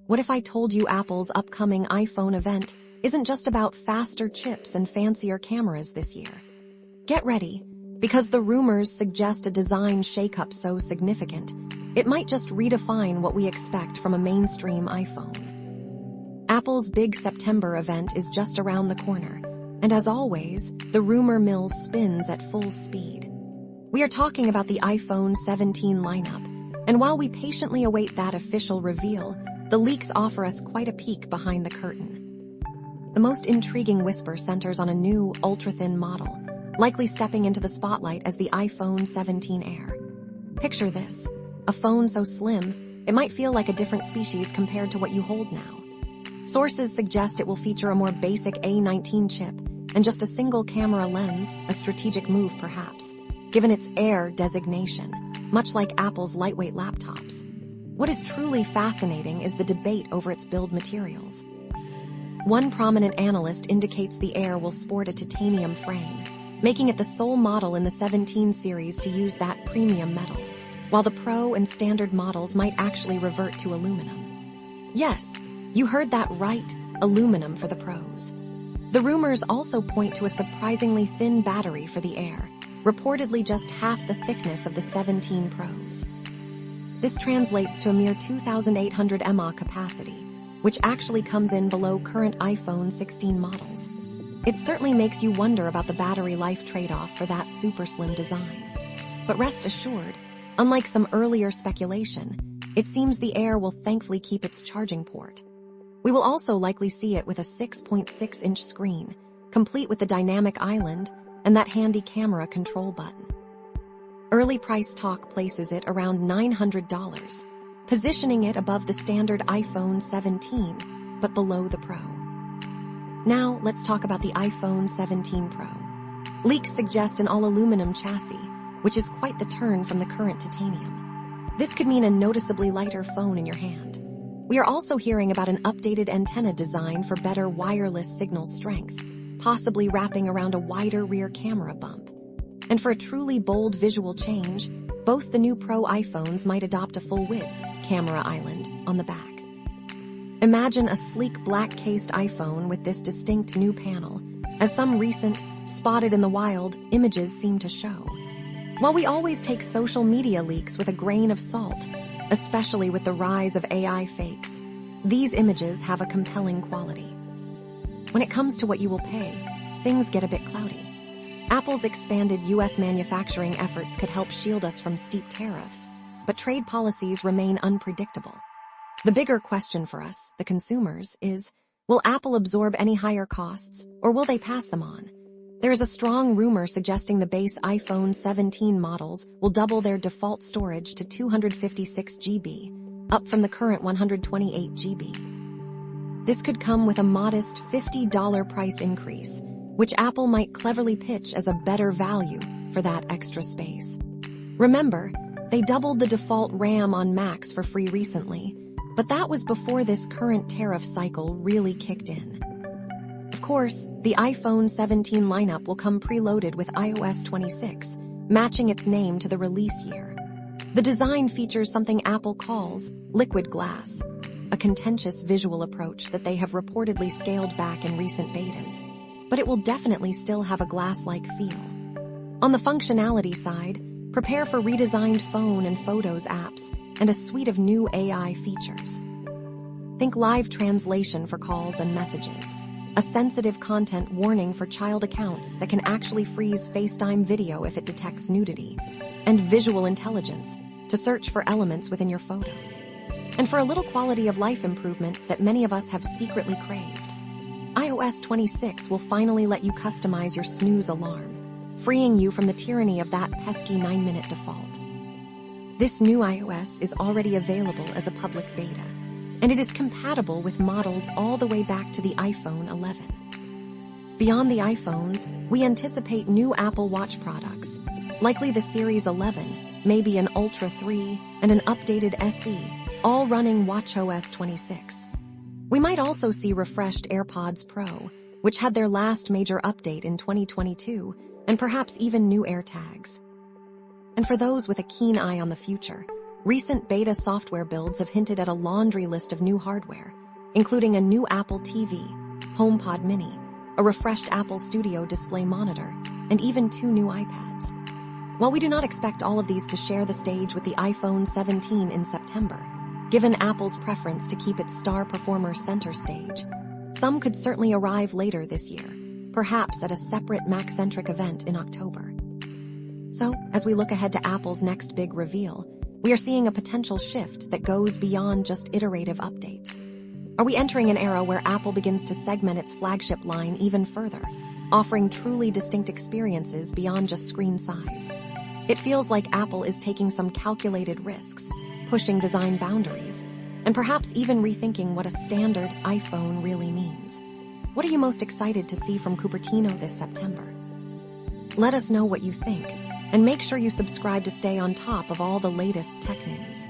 What if I told you Apple's upcoming iPhone event isn't just about faster chips and fancier cameras this year? Get ready, because the rumors suggest a design shakeup so significant, it might just redefine what we expect from a mainstream iPhone. Apple's big September event is just around the corner, and as always, the rumor mill spins at full speed. We are talking about the iPhone 17 lineup, and while we patiently await that official reveal, the leaks offer us quite a peek behind the curtain. The most intriguing whisper centers on a new, ultra-thin model, likely stepping into the spotlight as the iPhone 17 Air. Picture this, a phone so slim, it might feel like a different species compared to what you hold now. Sources suggest it will feature a more basic A19 chip and just a single camera lens, a strategic move perhaps, given its Air designation, much like Apple's lightweight laptops. What is truly fascinating is the debate over its build materials. One prominent analyst indicates the Air will sport a titanium frame, making it the sole model in the 17 series to use that premium metal, while the Pro and standard models might actually revert to aluminum. Yes, you heard that right, aluminum for the Pros. The rumors also point to a surprisingly thin battery for the Air, reportedly just half the thickness of the 17 Pros. This translates to a mere 2,800 mAh capacity, which actually comes in below current iPhone 16 models. It certainly makes you wonder about the battery life trade-off for that super slim design. But rest assured, unlike some earlier speculation, it seems the Air will thankfully keep its charging port. We will also likely see it with a 6.6-inch screen, complete with the dynamic island and that handy camera control button. Early price talk places it around $900, positioning it above the standard iPhone 17, but below the Pro. Now, let's talk about the iPhone 17 Pro. Leaks suggest an all-aluminum chassis, which is quite the turn from the current titanium. This could mean a noticeably lighter phone in your hand. We are also hearing about an updated antenna design for better wireless signal strength, possibly wrapping around a wider rear camera bump. And for a truly bold visual change, both the new Pro iPhones might adopt a full-width camera island on the back. Imagine a sleek black-cased iPhone with this distinct new panel, as some recent, spotted in the wild, images seem to show. While we always take social media leaks with a grain of salt, especially with the rise of AI fakes, these images have a compelling quality. When it comes to what you will pay, things get a bit cloudy. Apple's expanded U.S. manufacturing efforts could help shield us from steep tariffs, but trade policies remain unpredictable. The bigger question for us, the consumers, is, will Apple absorb any higher costs, or will they pass them on? There is a strong rumor suggesting the base iPhone 17 models will double their default storage to 256 GB, up from the current 128 GB. This could come with a modest $50 price increase, which Apple might cleverly pitch as a better value for that extra space. Remember, they doubled the default RAM on Macs for free recently, but that was before this current tariff cycle really kicked in. Of course, the iPhone 17 lineup will come preloaded with iOS 26, matching its name to the release year. The design features something Apple calls liquid glass, a contentious visual approach that they have reportedly scaled back in recent betas, but it will definitely still have a glass-like feel. On the functionality side, prepare for redesigned phone and Photos apps and a suite of new AI features. Think live translation for calls and messages, a sensitive content warning for child accounts that can actually freeze FaceTime video if it detects nudity, and visual intelligence to search for elements within your photos. And for a little quality of life improvement that many of us have secretly craved, iOS 26 will finally let you customize your snooze alarm, freeing you from the tyranny of that pesky 9-minute default. This new iOS is already available as a public beta, and it is compatible with models all the way back to the iPhone 11. Beyond the iPhones, we anticipate new Apple Watch products, likely the Series 11, maybe an Ultra 3, and an updated SE, all running watchOS 26. We might also see refreshed AirPods Pro, which had their last major update in 2022, and perhaps even new AirTags. And for those with a keen eye on the future, Recent beta software builds have hinted at a laundry list of new hardware, including a new Apple TV, HomePod Mini, a refreshed Apple Studio display monitor, and even 2 new iPads. While we do not expect all of these to share the stage with the iPhone 17 in September, given Apple's preference to keep its star performer center stage, some could certainly arrive later this year, perhaps at a separate Mac-centric event in October. So, as we look ahead to Apple's next big reveal, we are seeing a potential shift that goes beyond just iterative updates. Are we entering an era where Apple begins to segment its flagship line even further, offering truly distinct experiences beyond just screen size? It feels like Apple is taking some calculated risks, pushing design boundaries, and perhaps even rethinking what a standard iPhone really means. What are you most excited to see from Cupertino this September? Let us know what you think, and make sure you subscribe to stay on top of all the latest tech news.